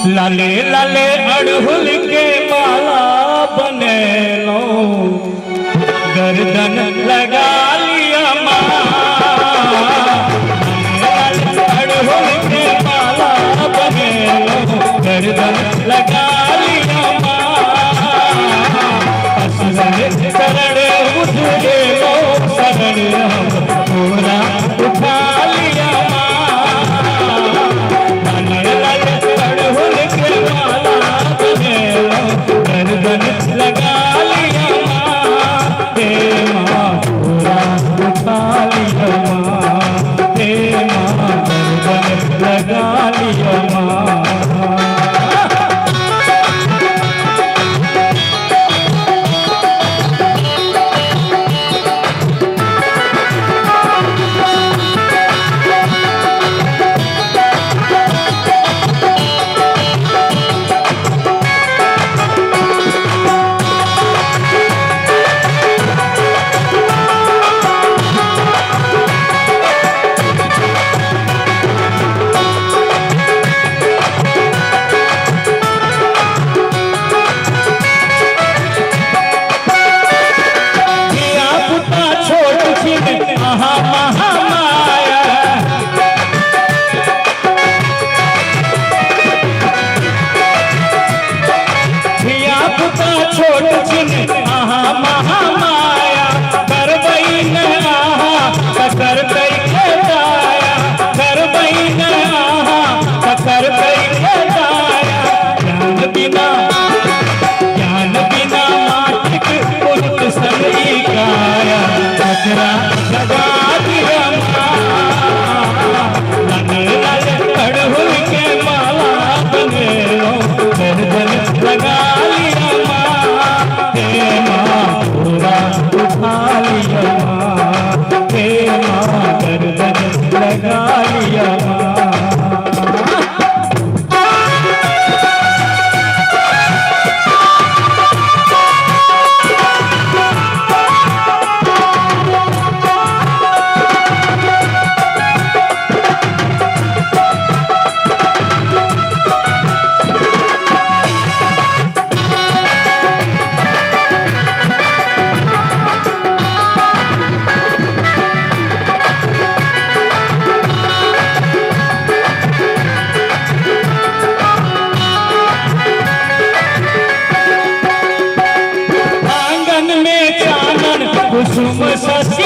लाले लाले अड़हुल के माला बने लो, गर्दन लगा लिया माँ। लाले अड़हुल के माला बने लो, गर्दन लगा लिया माँ। शरण उठे लो, शरण हम पूरा उठा लिया माँ। लाले लाले अड़हुल के माला बने लो, गर्दन लगा लिया माँ। हे माँ पूरा उठा लिया माँ, हे माँ गर्दन लगा लिया माँ। छोट छिन आहा महामाया, कर बहीन आहा कर कई खेदाया, कर बहीन आहा कर कई खेदाया। ज्ञान बिना माटिक उल्ट सही गाया, कचरा लगा दिया माँ। लाले लाले अड़हुल के माला बने लो, गर्दन लगा लिया माँ। हे माँ पूरा उठा लिया माँ, हे माँ गर्दन लगा लिया माँ। कुसुम शशि